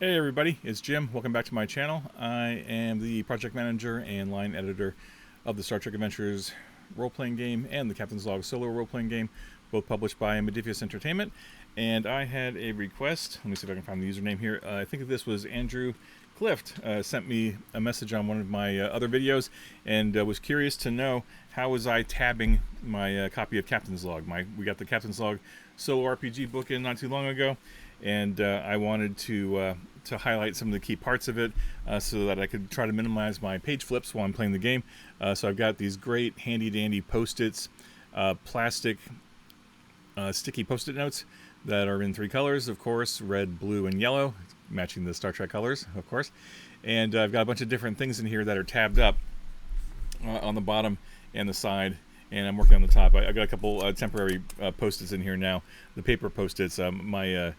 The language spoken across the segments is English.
Hey everybody, it's Jim. Welcome back to my channel. I am the project manager and line editor of the Star Trek Adventures role-playing game and the Captain's Log solo role-playing game, both published by Modifius Entertainment. And I had a request. Let me see if I can find the username here. I think this was Andrew Clift sent me a message on one of my other videos and was curious to know how was I tabbing my copy of Captain's Log. We got the Captain's Log solo RPG book in not too long ago, and I wanted to highlight some of the key parts of it so that I could try to minimize my page flips while I'm playing the game. So I've got these great handy-dandy Post-its, plastic sticky Post-it notes that are in three colors, of course, red, blue, and yellow, matching the Star Trek colors, of course. And I've got a bunch of different things in here that are tabbed up on the bottom and the side, and I'm working on the top. I've got a couple temporary Post-its in here now. The paper Post-its, my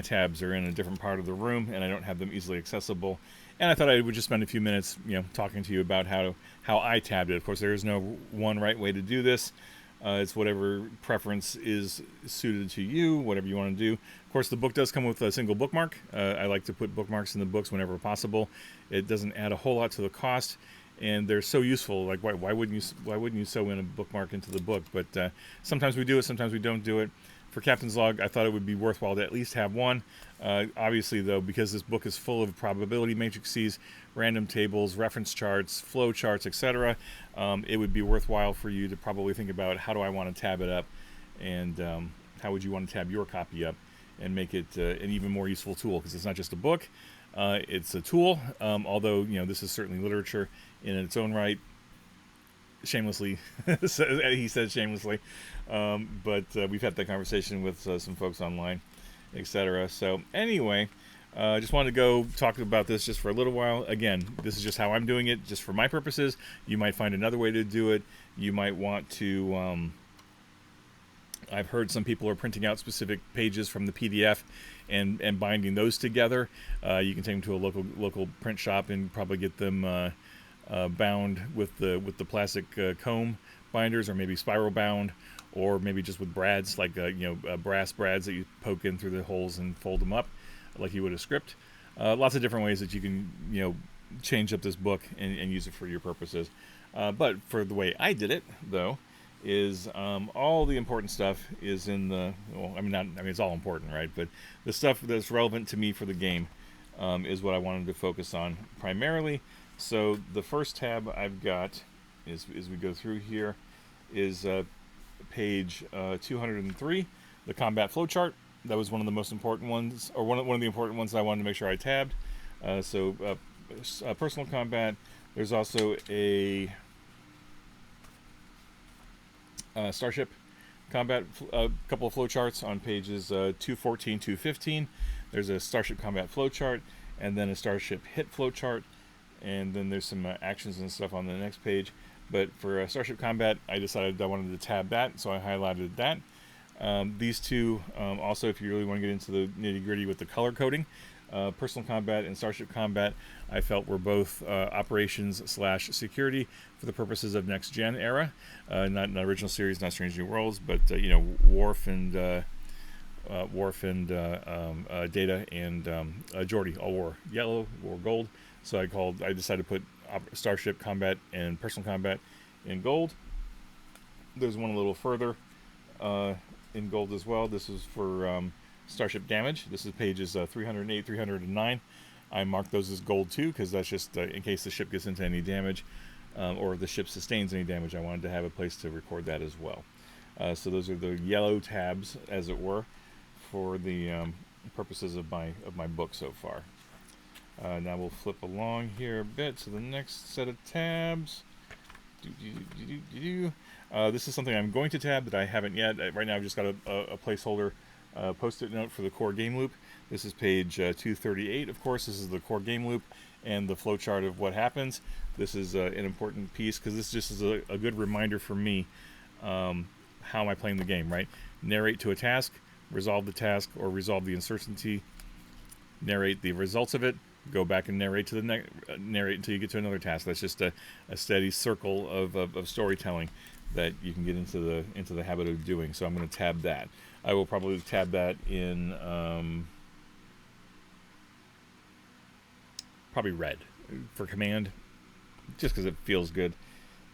tabs are in a different part of the room, and I don't have them easily accessible. And I thought I would just spend a few minutes, talking to you about how I tabbed it. Of course, there is no one right way to do this. It's whatever preference is suited to you, whatever you want to do. Of course, the book does come with a single bookmark. I like to put bookmarks in the books whenever possible. It doesn't add a whole lot to the cost, and they're so useful. Like, why wouldn't you sew in a bookmark into the book? But sometimes we do it, sometimes we don't do it. For Captain's Log, I thought it would be worthwhile to at least have one. Obviously, though, because this book is full of probability matrices, random tables, reference charts, flow charts, etc., it would be worthwhile for you to probably think about, how do I want to tab it up, and how would you want to tab your copy up and make it an even more useful tool, because it's not just a book, it's a tool, although this is certainly literature in its own right. Shamelessly, he said shamelessly, but we've had that conversation with some folks online, etc. So anyway, just wanted to go talk about this just for a little while. Again, this is just how I'm doing it, just for my purposes. You might find another way to do it. You might want to, I've heard some people are printing out specific pages from the PDF and binding those together. You can take them to a local print shop and probably get them bound with the plastic comb binders, or maybe spiral bound, or maybe just with brads, like brass brads that you poke in through the holes and fold them up like you would a script. Lots of different ways that you can change up this book and use it for your purposes. But for the way I did it, though, is all the important stuff is in the, it's all important, right? But the stuff that's relevant to me for the game is what I wanted to focus on primarily. So the first tab I've got, as we go through here, is page 203, the combat flowchart. That was one of the most important ones, or one of the important ones that I wanted to make sure I tabbed. Personal combat. There's also a starship combat, a couple of flowcharts on pages 214, 215. There's a starship combat flowchart, and then a starship hit flowchart. And then there's some actions and stuff on the next page. But for Starship Combat, I decided I wanted to tab that, so I highlighted that. These two, also, if you really want to get into the nitty-gritty with the color coding, Personal Combat and Starship Combat, I felt were both operations/security for the purposes of Next Gen era. Not original series, not Strange New Worlds, but Worf and Data and Geordi all wore yellow or gold. So I decided to put Starship Combat and Personal Combat in gold. There's one a little further in gold as well. This is for Starship Damage. This is pages 308, 309. I marked those as gold too, because that's just in case the ship gets into any damage, or the ship sustains any damage. I wanted to have a place to record that as well. So those are the yellow tabs, as it were, for the purposes of my book so far. Now we'll flip along here a bit to the next set of tabs. This is something I'm going to tab that I haven't yet. Right now I've just got a placeholder Post-it note for the core game loop. This is page 238, of course. This is the core game loop and the flowchart of what happens. This is an important piece because this just is a good reminder for me. How am I playing the game, right? Narrate to a task, resolve the task, or resolve the uncertainty. Narrate the results of it. Go back and narrate narrate until you get to another task. That's just a steady circle of storytelling that you can get into the habit of doing. So I'm going to tab that. I will probably tab that in probably red for command, just because it feels good.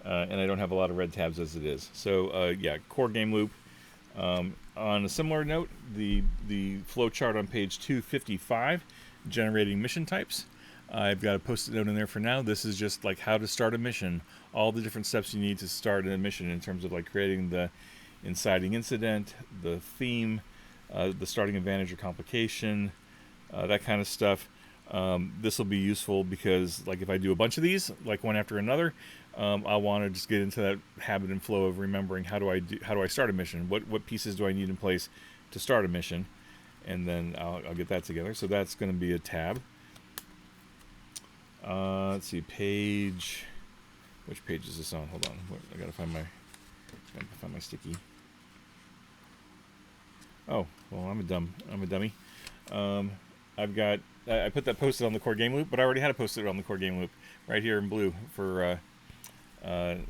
And I don't have a lot of red tabs as it is. So yeah, core game loop. On a similar note, the flow chart on page 255, generating mission types. I've got a post-it note in there for now. This is just like how to start a mission, all the different steps you need to start a mission in terms of like creating the inciting incident, the theme, the starting advantage or complication, that kind of stuff. This will be useful because like if I do a bunch of these, like one after another, I want to just get into that habit and flow of remembering how do I start a mission? What pieces do I need in place to start a mission? And then I'll get that together. So that's going to be a tab. Let's see, which page is this on? Hold on, I gotta find my sticky. Oh, well, I'm a dummy. I put that post-it on the core game loop, but I already had a post-it on the core game loop right here in blue for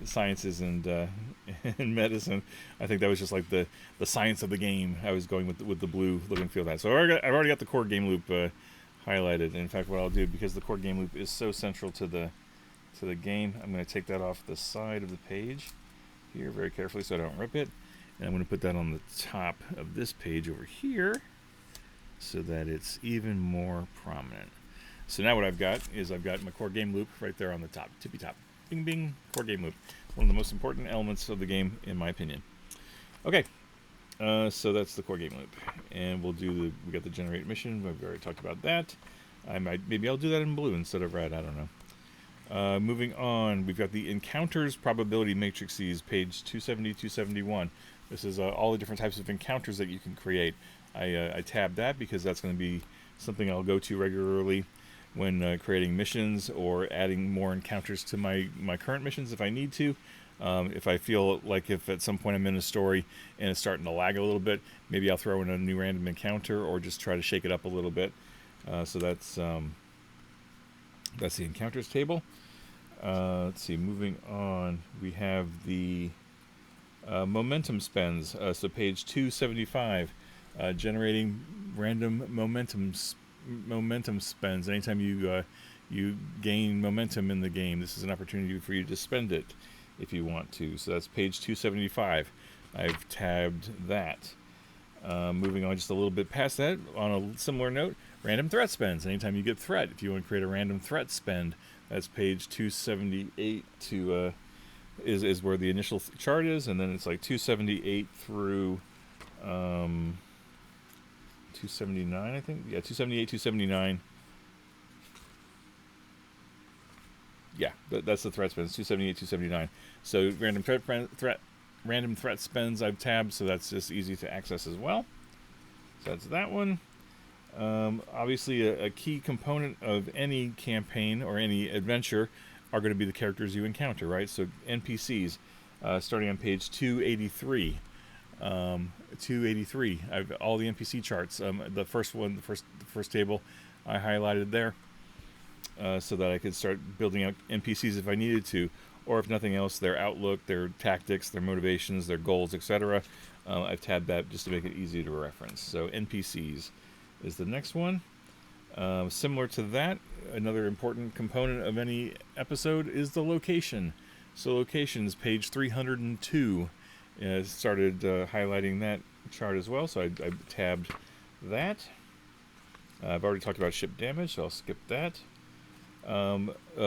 sciences and and medicine. I think that was just like the science of the game. I was going with the blue look and feel of that. So I've already got the core game loop highlighted. And in fact, what I'll do, because the core game loop is so central to the game, I'm going to take that off the side of the page here very carefully so I don't rip it. And I'm going to put that on the top of this page over here so that it's even more prominent. So now what I've got my core game loop right there on the top, tippy top. Bing, bing, core game loop. One of the most important elements of the game, in my opinion. Okay, so that's the core game loop. And we got the generate mission. We've already talked about that. Maybe I'll do that in blue instead of red, I don't know. Moving on, we've got the encounters probability matrices, page 270, 271. This is all the different types of encounters that you can create. I tabbed that because that's going to be something I'll go to regularly when creating missions or adding more encounters to my current missions if I need to. If I feel like if at some point I'm in a story and it's starting to lag a little bit, maybe I'll throw in a new random encounter or just try to shake it up a little bit. So that's the encounters table. Let's see, moving on, we have the momentum spends. So page 275, generating random momentum spends. Anytime you gain momentum in the game, this is an opportunity for you to spend it if you want to. So that's page 275. I've tabbed that. Moving on just a little bit past that, on a similar note, random threat spends. Anytime you get threat, if you want to create a random threat spend, that's page 278 is where the initial chart is, and then it's like 278 through 279, I think. Yeah, 278, 279. Yeah, that's the threat spends, 278, 279. So random threat spends I've tabbed, so that's just easy to access as well. So that's that one. Obviously, a key component of any campaign or any adventure are going to be the characters you encounter, right? So NPCs, starting on page 283. 283. I've all the NPC charts. The first table, I highlighted there, so that I could start building out NPCs if I needed to, or if nothing else, their outlook, their tactics, their motivations, their goals, etc. I've tabbed that just to make it easy to reference. So NPCs is the next one. Similar to that, another important component of any episode is the location. So locations, page 302, started highlighting that chart as well, so I tabbed that. I've already talked about ship damage, so I'll skip that.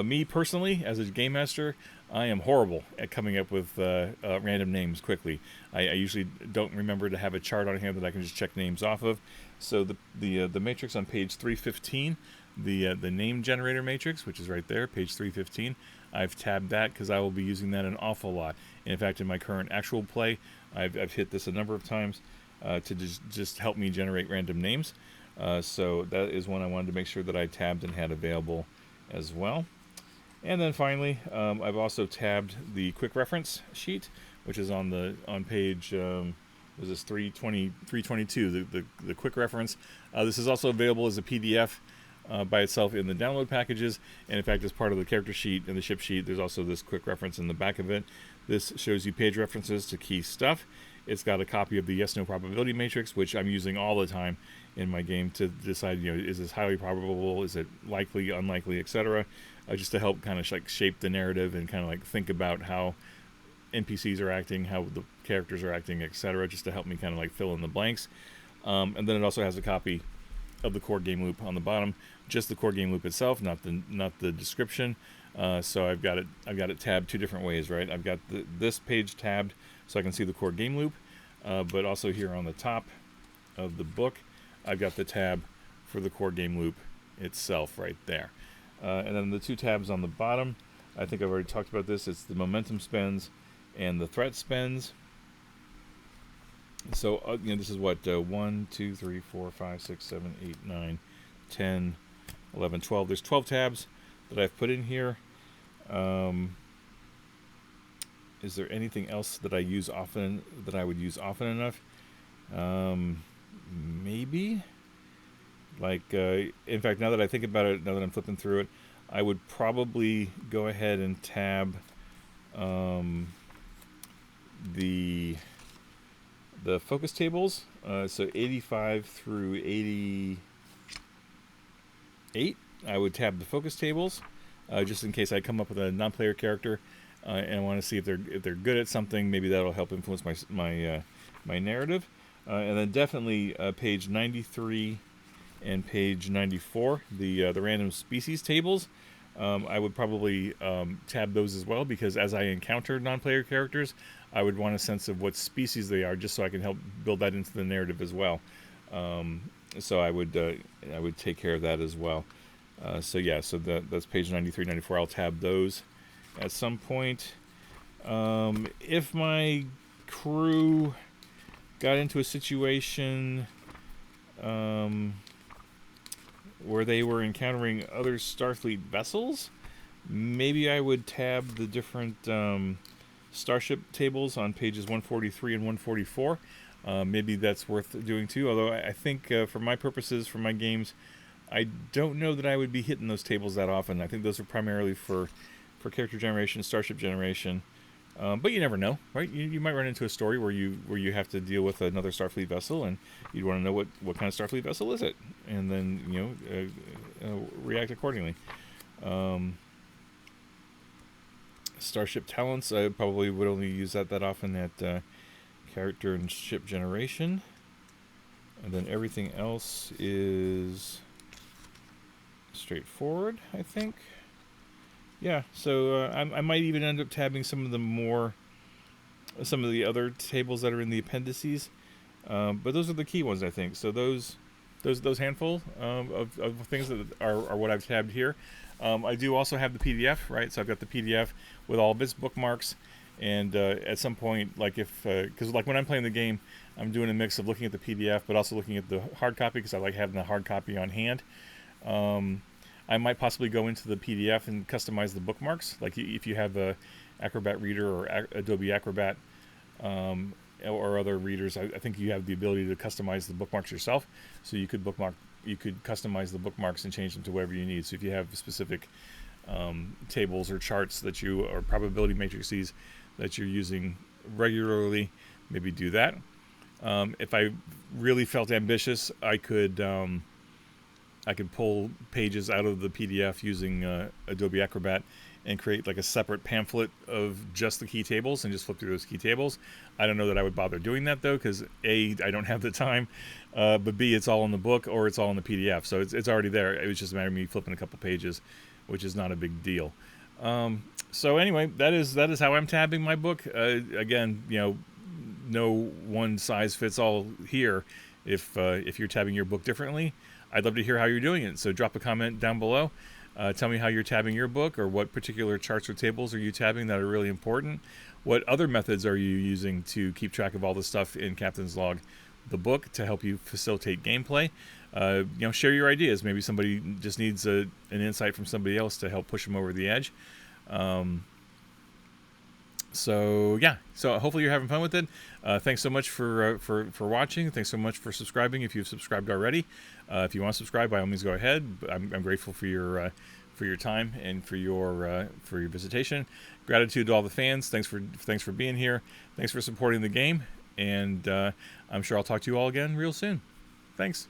Me personally, as a game master, I am horrible at coming up with random names quickly. I usually don't remember to have a chart on hand that I can just check names off of. So the matrix on page 315, the name generator matrix, which is right there, page 315, I've tabbed that because I will be using that an awful lot. And in fact, in my current actual play, I've hit this a number of times to just help me generate random names. So that is one I wanted to make sure that I tabbed and had available as well. And then finally, I've also tabbed the quick reference sheet, which is on page was this 322, the quick reference. This is also available as a PDF by itself in the download packages, and in fact, as part of the character sheet and the ship sheet, there's also this quick reference in the back of it. This shows you page references to key stuff. It's got a copy of the yes/no probability matrix, which I'm using all the time in my game to decide, is this highly probable, is it likely, unlikely, etc. Just to help kind of like shape the narrative and kind of like think about how NPCs are acting, how the characters are acting, etc. Just to help me kind of like fill in the blanks. And then it also has a copy of the core game loop on the bottom, just the core game loop itself, not the description. So I've got it tabbed two different ways, right? I've got this page tabbed so I can see the core game loop, but also here on the top of the book, I've got the tab for the core game loop itself right there. And then the two tabs on the bottom, I think I've already talked about this. It's the momentum spends and the threat spends. So this is what 1, 2, 3, 4, 5, 6, 7, 8, 9, 10, 11, 12. There's 12 tabs that I've put in here. Is there anything else that I would use often enough? Maybe. Like, in fact, now that I think about it, now that I'm flipping through it, I would probably go ahead and tab the focus tables. So 85 through 88, I would tab the focus tables, just in case I come up with a non-player character and I want to see if they're good at something. Maybe that'll help influence my narrative. And then definitely page 93 and page 94, the random species tables. I would probably tab those as well, because as I encounter non-player characters, I would want a sense of what species they are, just so I can help build that into the narrative as well. So I would take care of that as well. So that's page 93, 94. I'll tab those at some point. If my crew got into a situation where they were encountering other Starfleet vessels, maybe I would tab the different starship tables on pages 143 and 144. Maybe that's worth doing too, although I think for my purposes, for my games, I don't know that I would be hitting those tables that often. I think those are primarily for character generation, starship generation. But you never know, right? You might run into a story where you have to deal with another Starfleet vessel, and you'd want to know what kind of Starfleet vessel is it, and then react accordingly. Starship talents, I probably would only use that often at character and ship generation, and then everything else is straightforward, I think. Yeah, so I might even end up tabbing some of the other tables that are in the appendices, but those are the key ones, I think. So those handful of things that are what I've tabbed here. I do also have the PDF, right? So I've got the PDF with all of its bookmarks, and at some point, like because like when I'm playing the game, I'm doing a mix of looking at the PDF, but also looking at the hard copy, because I like having the hard copy on hand. I might possibly go into the PDF and customize the bookmarks. Like if you have a Acrobat Reader or Adobe Acrobat or other readers, I think you have the ability to customize the bookmarks yourself. So you could customize the bookmarks and change them to whatever you need. So if you have specific tables or charts or probability matrices that you're using regularly, maybe do that. If I really felt ambitious, I could pull pages out of the PDF using Adobe Acrobat and create like a separate pamphlet of just the key tables and just flip through those key tables. I don't know that I would bother doing that though, because A, I don't have the time, but B, it's all in the book or it's all in the PDF, so it's already there. It was just a matter of me flipping a couple pages, which is not a big deal. So anyway, that is how I'm tabbing my book. Again, no one size fits all here. If you're tabbing your book differently, I'd love to hear how you're doing it. So drop a comment down below. Tell me how you're tabbing your book, or what particular charts or tables are you tabbing that are really important. What other methods are you using to keep track of all the stuff in Captain's Log, the book, to help you facilitate gameplay? Share your ideas. Maybe somebody just needs an insight from somebody else to help push them over the edge. So hopefully you're having fun with it. Thanks so much for watching. Thanks so much for subscribing if you've subscribed already. If you want to subscribe, by all means go ahead. I'm grateful for your time and for your visitation. Gratitude to all the fans. Thanks for being here. Thanks for supporting the game. and I'm sure I'll talk to you all again real soon. Thanks.